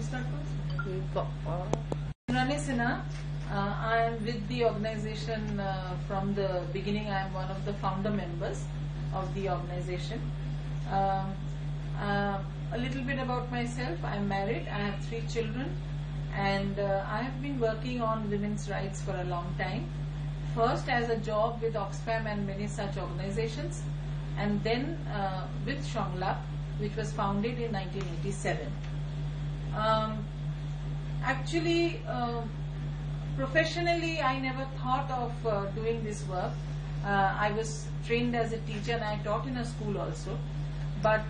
you start first? Indrani Sinha. I am with the organization from the beginning. I am one of the founder members of the organization. A little bit about myself. I am married. I have 3 children, and I have been working on women's rights for a long time. First as a job with Oxfam and many such organizations, and then with Shonglap, which was founded in 1987. Actually, professionally, I never thought of doing this work. I was trained as a teacher and I taught in a school also. But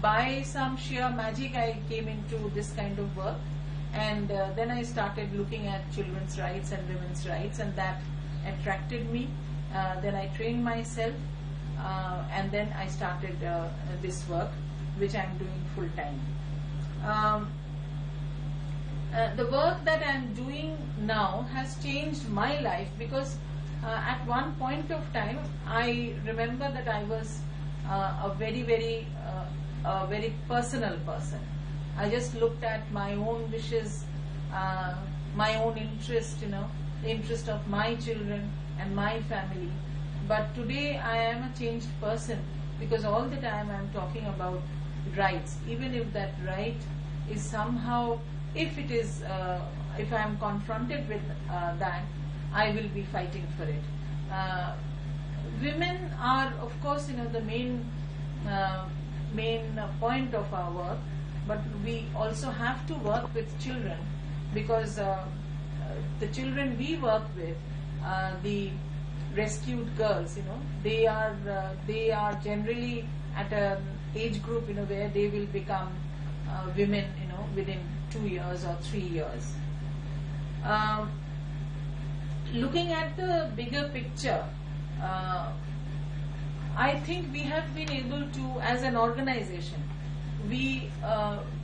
by some sheer magic, I came into this kind of work. And then I started looking at children's rights and women's rights, and that attracted me. Then I trained myself, and then I started this work, which I am doing full time. The work that I am doing now has changed my life, because at one point of time I remember that I was a very personal person. I just looked at my own wishes, my own interest, the interest of my children and my family. But today I am a changed person, because all the time I am talking about rights. Even if that right is somehow, if I am confronted with that, I will be fighting for it. Women are, of course, the main point of our work, but we also have to work with children, because the children we work with, the rescued girls, they are generally at an age group, where they will become women, within 2 years or 3 years. Looking at the bigger picture, I think we have been able to, as an organization, we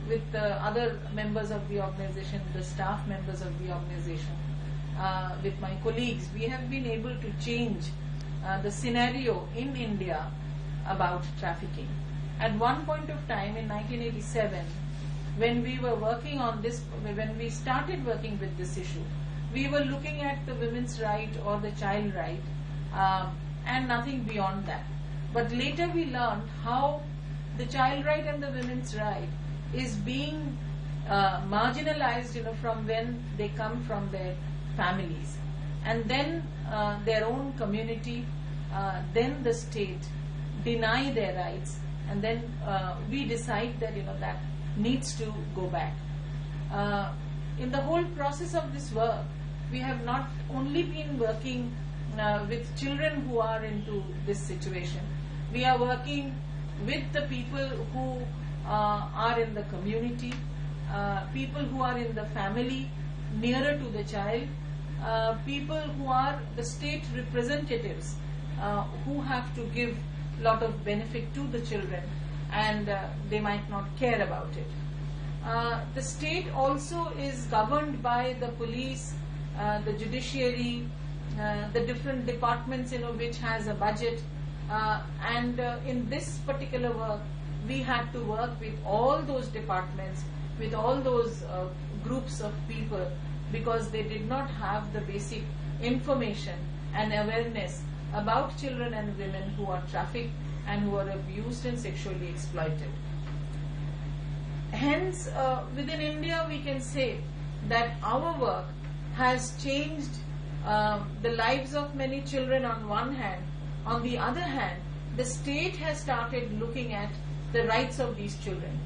with the other members of the organization, the staff members of the organization, with my colleagues, we have been able to change the scenario in India about trafficking. At one point of time in 1987, when we were working on this, when we started working with this issue, we were looking at the women's right or the child right, and nothing beyond that. But later we learned how the child right and the women's right is being marginalized, from when they come from their families, and then their own community, then the state deny their rights, and then we decide that that needs to go back. In the whole process of this work, we have not only been working with children who are into this situation. We are working with the people who are in the community, people who are in the family nearer to the child, people who are the state representatives who have to give a lot of benefit to the children, and they might not care about it. The state also is governed by the police, the judiciary, the different departments which has a budget, and in this particular work we had to work with all those departments, with all those groups of people, because they did not have the basic information and awareness about children and women who are trafficked and who are abused and sexually exploited. Hence, within India we can say that our work has changed the lives of many children on one hand. On the other hand, the state has started looking at the rights of these children.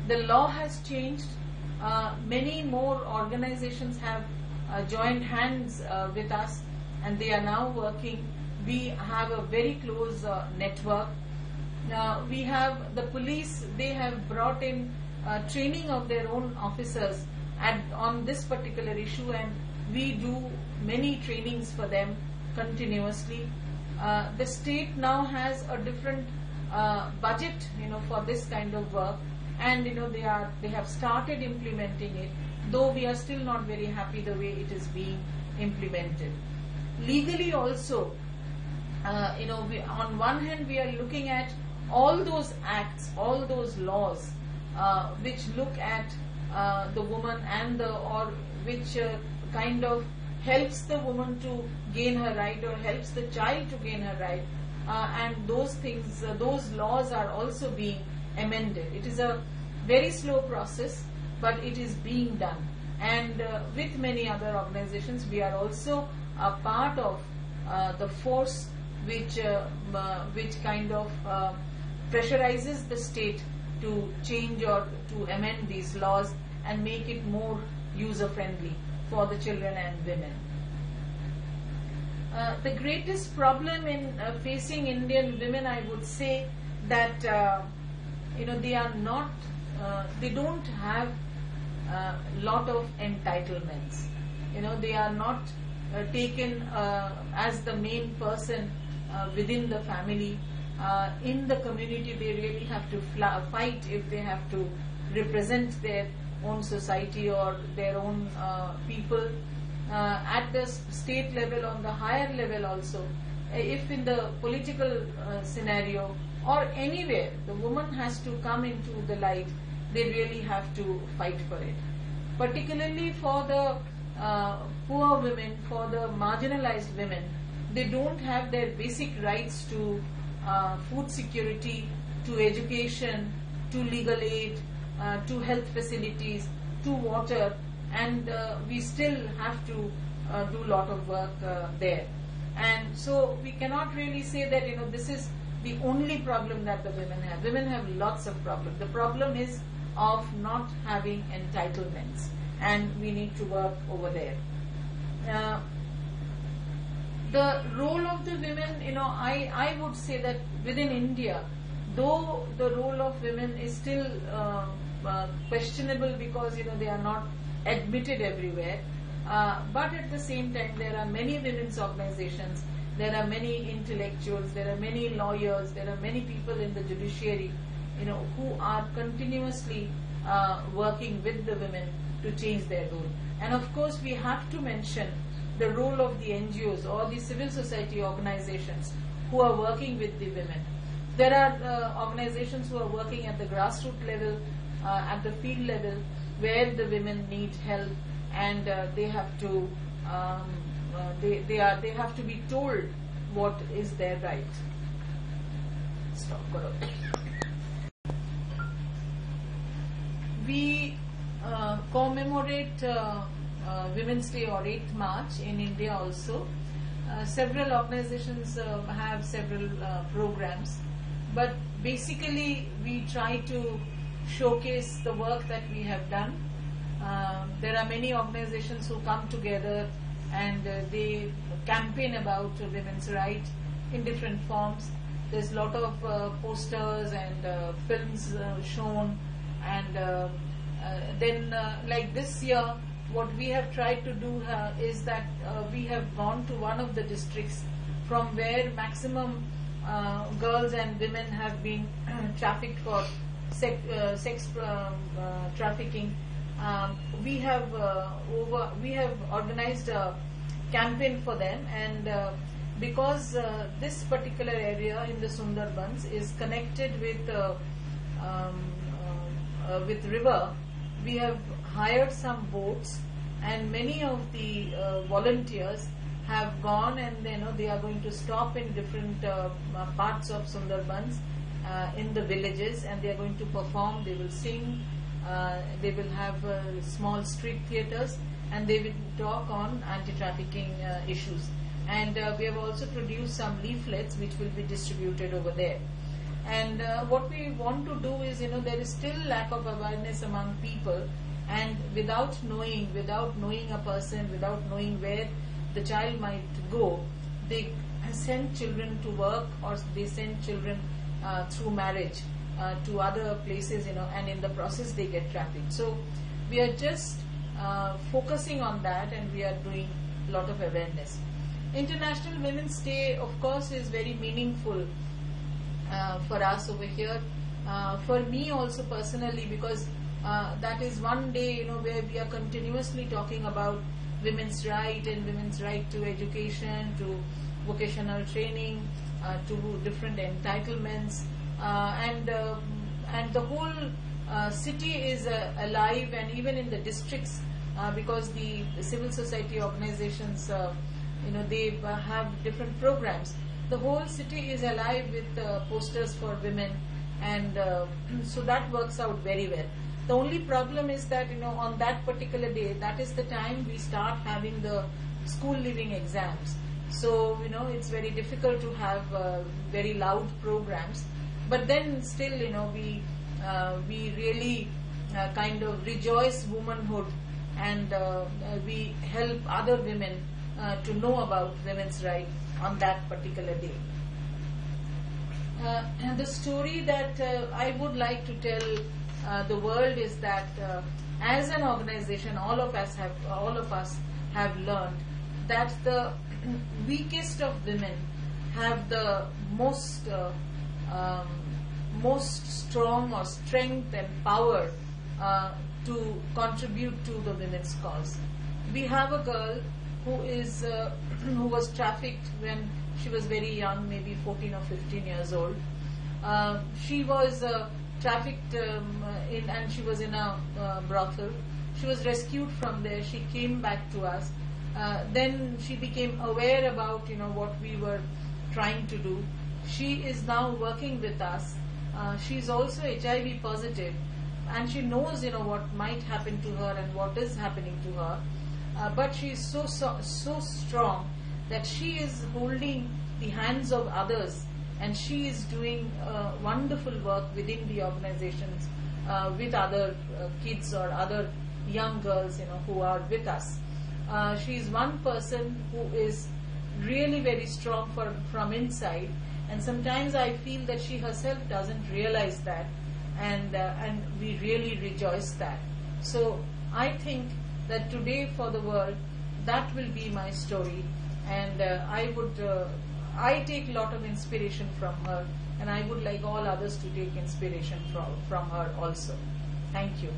The law has changed. Many more organizations have joined hands with us, and they are now working. We have a very close network. We have the police, they have brought in training of their own officers on this particular issue, and we do many trainings for them continuously. The state now has a different budget, for this kind of work, and they have started implementing it, though we are still not very happy the way it is being implemented. Legally also, on one hand we are looking at all those acts, all those laws which look at the woman and or which kind of helps the woman to gain her right or helps the child to gain her right, and those things, those laws are also being amended. It is a very slow process, but it is being done. And with many other organizations, we are also a part of the force which kind of pressurizes the state to change or to amend these laws and make it more user-friendly for the children and women. The greatest problem in facing Indian women, I would say, that they are not, they don't have lot of entitlements. They are not taken as the main person within the family. In the community, they really have to fight if they have to represent their own society or their own people. At the state level, on the higher level also, if in the political scenario or anywhere the woman has to come into the light, they really have to fight for it. Particularly for the poor women, for the marginalized women, they don't have their basic rights to food security, to education, to legal aid, to health facilities, to water, and we still have to do a lot of work there. And so we cannot really say that this is the only problem that the women have. Women have lots of problems. The problem is of not having entitlements, and we need to work over there. The role of the women, I would say that within India, though the role of women is still questionable because they are not admitted everywhere, but at the same time there are many women's organizations, there are many intellectuals, there are many lawyers, there are many people in the judiciary who are continuously working with the women to change their role. And of course we have to mention the role of the NGOs or the civil society organizations who are working with the women. There are organizations who are working at the grassroots level, at the field level, where the women need help, and they have to they have to be told what is their right. Stop. We commemorate Women's Day or 8th March in India also. Several organizations have several programs, but basically we try to showcase the work that we have done. There are many organizations who come together and they campaign about women's rights in different forms. There's a lot of posters and films shown, and then like this year what we have tried to do is that we have gone to one of the districts from where maximum girls and women have been trafficked for sex trafficking. We have organized a campaign for them, and because this particular area in the Sundarbans is connected with river, we have hired some boats, and many of the volunteers have gone, and they are going to stop in different parts of Sundarbans in the villages, and they are going to perform. They will sing, they will have small street theatres, and they will talk on anti-trafficking issues. And we have also produced some leaflets which will be distributed over there. And what we want to do is, there is still lack of awareness among people, and without knowing a person, without knowing where the child might go, they send children to work, or they send children through marriage to other places, and in the process they get trafficked. So we are just focusing on that, and we are doing a lot of awareness. International Women's Day, of course, is very meaningful for us over here. For me also personally, because that is one day where we are continuously talking about women's right and women's right to education, to vocational training, to different entitlements, and the whole city is alive, and even in the districts, because the civil society organizations, they have different programs. The whole city is alive with posters for women, and so that works out very well. The only problem is that on that particular day, that is the time we start having the school leaving exams. So it's very difficult to have very loud programs. But then still we really kind of rejoice womanhood, and we help other women to know about women's rights on that particular day. And the story that I would like to tell the world is that as an organization, all of us have learned that the weakest of women have the most strong or strength and power to contribute to the women's cause. We have a girl who was trafficked when she was very young, maybe 14 or 15 years old. She was trafficked and she was in a brothel. She was rescued from there. She came back to us. Then she became aware about what we were trying to do. She is now working with us. She is also HIV positive, and she knows what might happen to her and what is happening to her. But she is so strong that she is holding the hands of others, and she is doing wonderful work within the organizations with other kids or other young girls who are with us. She is one person who is really very strong from inside, and sometimes I feel that she herself doesn't realize that, and we really rejoice that. So I think that today for the world, that will be my story, and I take a lot of inspiration from her, and I would like all others to take inspiration from her also. Thank you.